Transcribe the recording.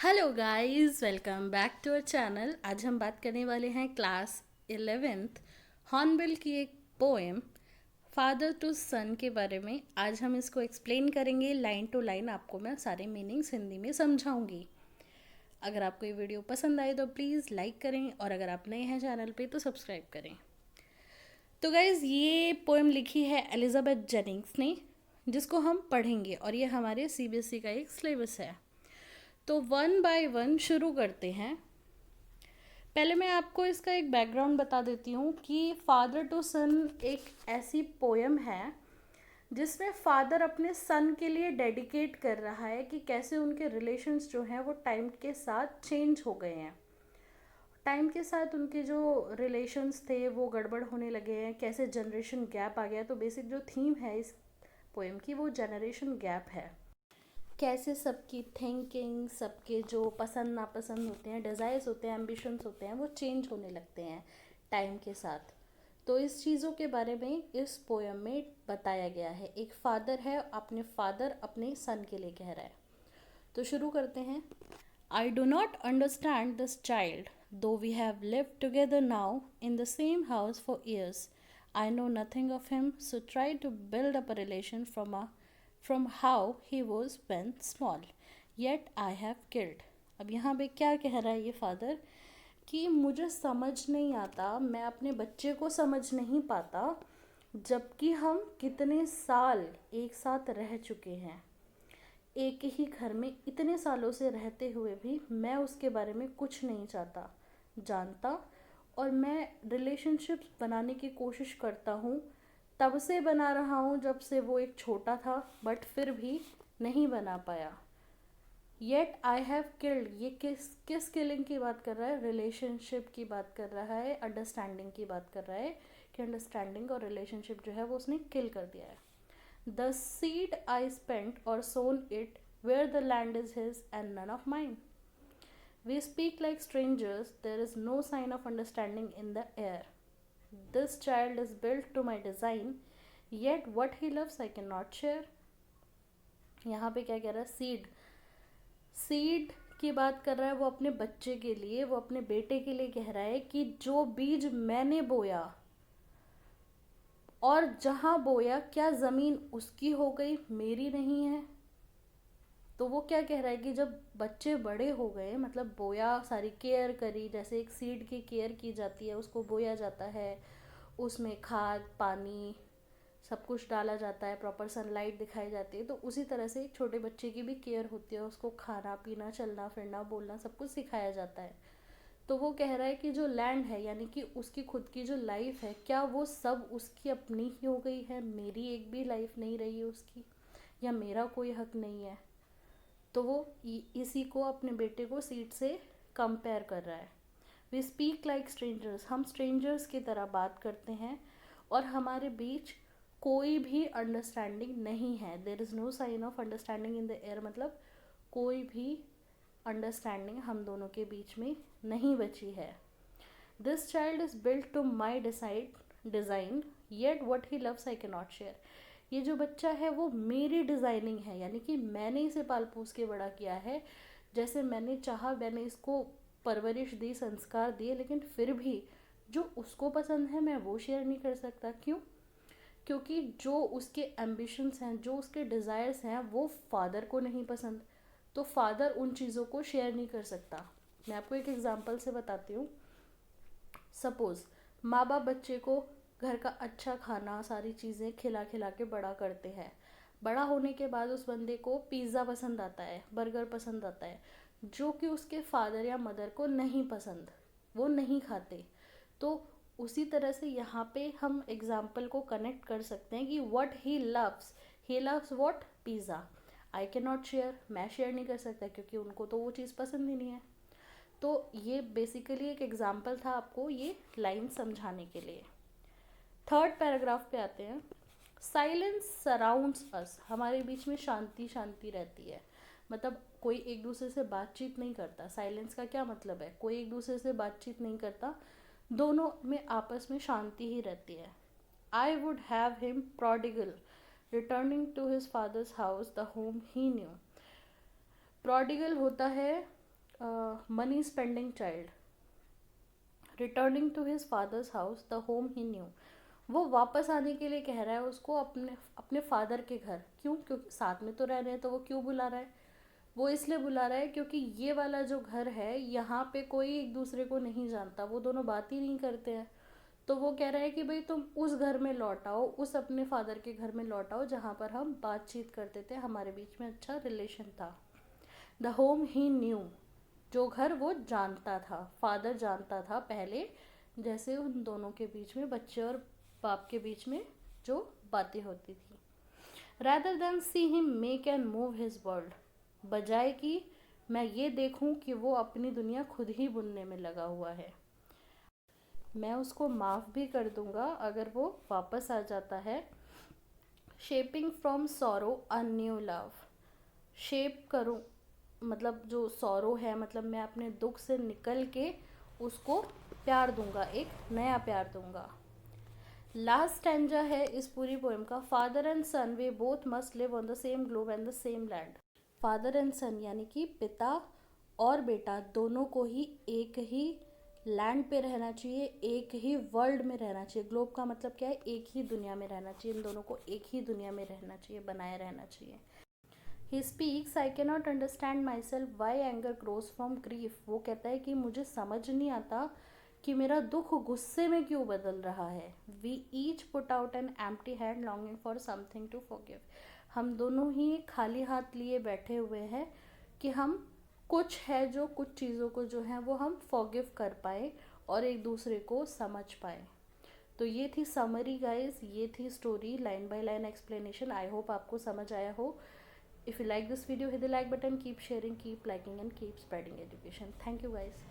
Hello guys, welcome back to our channel. आज हम बात करने वाले हैं क्लास 11th हॉर्नबिल की एक पोएम फादर टू सन के बारे में। आज हम इसको एक्सप्लेन करेंगे लाइन टू लाइन। आपको मैं सारे मीनिंग्स हिंदी में समझाऊंगी। अगर आपको ये वीडियो पसंद आए तो प्लीज़ लाइक करें, और अगर आप नए हैं चैनल पे तो सब्सक्राइब करें। तो गाइज़, ये पोएम लिखी है एलिजाबेथ जेनिंग्स ने, जिसको हम पढ़ेंगे, और ये हमारे सीबीएसई का एक सिलेबस है। तो वन बाय वन शुरू करते हैं। पहले मैं आपको इसका एक बैकग्राउंड बता देती हूँ कि फादर टू सन एक ऐसी पोएम है जिसमें फादर अपने सन के लिए डेडिकेट कर रहा है कि कैसे उनके रिलेशंस जो हैं वो टाइम के साथ चेंज हो गए हैं। टाइम के साथ उनके जो रिलेशंस थे वो गड़बड़ होने लगे हैं, कैसे जनरेशन गैप आ गया। तो बेसिक जो थीम है इस पोएम की वो जनरेशन गैप है। कैसे सबकी थिंकिंग, सबके जो पसंद नापसंद होते हैं, डिज़ायर्स होते हैं, एम्बिशंस होते हैं, वो चेंज होने लगते हैं टाइम के साथ। तो इस चीज़ों के बारे में इस पोएम में बताया गया है। एक फादर है, अपने फादर अपने सन के लिए कह रहा है। तो शुरू करते हैं। I do not understand this child though we have lived together now in the same house for years. I know nothing of him, so try to build up a relation from how he was when small, yet I have killed। अब यहाँ पे क्या कह रहा है ये father कि मुझे समझ नहीं आता, मैं अपने बच्चे को समझ नहीं पाता, जबकि हम कितने साल एक साथ रह चुके हैं, एक ही घर में इतने सालों से रहते हुए भी मैं उसके बारे में कुछ नहीं जानता। और मैं रिलेशनशिप्स बनाने की कोशिश करता हूँ, तब से बना रहा हूँ जब से वो एक छोटा था, बट फिर भी नहीं बना पाया। येट आई हैव किल्ड, ये किस किस किलिंग की बात कर रहा है? रिलेशनशिप की बात कर रहा है, अंडरस्टैंडिंग की बात कर रहा है कि अंडरस्टैंडिंग और रिलेशनशिप जो है वो उसने किल कर दिया है। The seed I spent or sown it, where the land is his and none of mine. We speak like strangers, there is no sign of understanding in the air. This child is built to my design, yet what he loves I cannot share. यहाँ पे क्या कह रहा है? Seed की बात कर रहा है वो अपने बच्चे के लिए, वो अपने बेटे के लिए कह रहा है कि जो बीज मैंने बोया, और जहाँ बोया क्या ज़मीन उसकी हो गई, मेरी नहीं है। तो वो क्या कह रहा है कि जब बच्चे बड़े हो गए, मतलब बोया, सारी केयर करी, जैसे एक सीड की केयर की जाती है, उसको बोया जाता है, उसमें खाद पानी सब कुछ डाला जाता है, प्रॉपर सनलाइट दिखाई जाती है, तो उसी तरह से एक छोटे बच्चे की भी केयर होती है, उसको खाना पीना, चलना फिरना, बोलना सब कुछ सिखाया जाता है। तो वो कह रहा है कि जो लैंड है, यानी कि उसकी खुद की जो लाइफ है, क्या वो सब उसकी अपनी ही हो गई है, मेरी एक भी लाइफ नहीं रही है उसकी, या मेरा कोई हक नहीं है। तो वो इसी को, अपने बेटे को सीट से कंपेयर कर रहा है। वी स्पीक लाइक स्ट्रेंजर्स, हम स्ट्रेंजर्स की तरह बात करते हैं, और हमारे बीच कोई भी अंडरस्टैंडिंग नहीं है। There is no sign of understanding in the air, मतलब कोई भी अंडरस्टैंडिंग हम दोनों के बीच में नहीं बची है। This child is built to my design, yet what he loves I cannot share. ये जो बच्चा है वो मेरी डिज़ाइनिंग है, यानी कि मैंने इसे पाल पोस के बड़ा किया है, जैसे मैंने चाहा मैंने इसको परवरिश दी, संस्कार दिए, लेकिन फिर भी जो उसको पसंद है मैं वो शेयर नहीं कर सकता। क्यों? क्योंकि जो उसके एम्बिशंस हैं, जो उसके डिज़ायर्स हैं, वो फादर को नहीं पसंद, तो फादर उन चीज़ों को शेयर नहीं कर सकता। मैं आपको एक एग्जांपल से बताती हूँ। सपोज़ माँ बाप बच्चे को घर का अच्छा खाना, सारी चीज़ें खिला खिला के बड़ा करते हैं। बड़ा होने के बाद उस बंदे को पिज़्ज़ा पसंद आता है, बर्गर पसंद आता है, जो कि उसके फादर या मदर को नहीं पसंद, वो नहीं खाते। तो उसी तरह से यहाँ पे हम एग्जाम्पल को कनेक्ट कर सकते हैं कि what he loves what, pizza. I cannot share, मैं शेयर नहीं कर सकता क्योंकि उनको तो वो चीज़ पसंद ही नहीं है। तो ये बेसिकली एक एग्जाम्पल था आपको ये लाइन समझाने के लिए। थर्ड पैराग्राफ पे आते हैं। साइलेंस सराउंड्स अस, हमारे बीच में शांति शांति रहती है, मतलब कोई एक दूसरे से बातचीत नहीं करता। साइलेंस का क्या मतलब है? कोई एक दूसरे से बातचीत नहीं करता, दोनों में आपस में शांति ही रहती है। I would have him prodigal returning to his father's house the home he knew. Prodigal होता है money spending child returning to his father's house the home he knew. वो वापस आने के लिए कह रहा है उसको अपने अपने फादर के घर। क्यों? क्योंकि साथ में तो रह रहे हैं, तो वो क्यों बुला रहा है? वो इसलिए बुला रहा है क्योंकि ये वाला जो घर है यहाँ पे कोई एक दूसरे को नहीं जानता, वो दोनों बात ही नहीं करते हैं। तो वो कह रहा है कि भाई तुम उस घर में लौट आओ, उस अपने फादर के घर में लौट आओ जहाँ पर हम बातचीत करते थे, हमारे बीच में अच्छा रिलेशन था। द होम ही न्यू, जो घर वो जानता था, फादर जानता था पहले, जैसे उन दोनों के बीच में, बच्चे और बाप के बीच में जो बातें होती थी। Rather than see him make and move his world, बजाय कि मैं ये देखूं कि वो अपनी दुनिया खुद ही बुनने में लगा हुआ है। मैं उसको माफ़ भी कर दूंगा अगर वो वापस आ जाता है। Shaping from sorrow a new love, shape करूं मतलब जो सॉरो है, मतलब मैं अपने दुख से निकल के उसको प्यार दूंगा, एक नया प्यार दूंगा। लास्ट स्टैंजा है इस पूरी पोएम का, father and son they both must live on the same globe and the same land. Father and son यानी कि पिता और बेटा दोनों को ही एक ही लैंड पे रहना चाहिए, एक ही वर्ल्ड में रहना चाहिए। ग्लोब का मतलब क्या है? एक ही दुनिया में रहना चाहिए, इन दोनों को एक ही दुनिया में रहना चाहिए, बनाए रहना चाहिए। He speaks I can not understand my self Y anger grows from grief. वो कहता है कि मुझे समझ नहीं आता कि मेरा दुख गुस्से में क्यों बदल रहा है। We each put out an empty hand longing for something to forgive. हम दोनों ही खाली हाथ लिए बैठे हुए हैं कि हम कुछ है जो, कुछ चीज़ों को जो है वो हम फॉरगिव कर पाए और एक दूसरे को समझ पाए। तो ये थी समरी गाइस, ये थी story, line by line explanation. I hope आपको समझ आया हो। If you like this video, hit the like button, keep sharing, keep liking and keep spreading education. Thank you guys.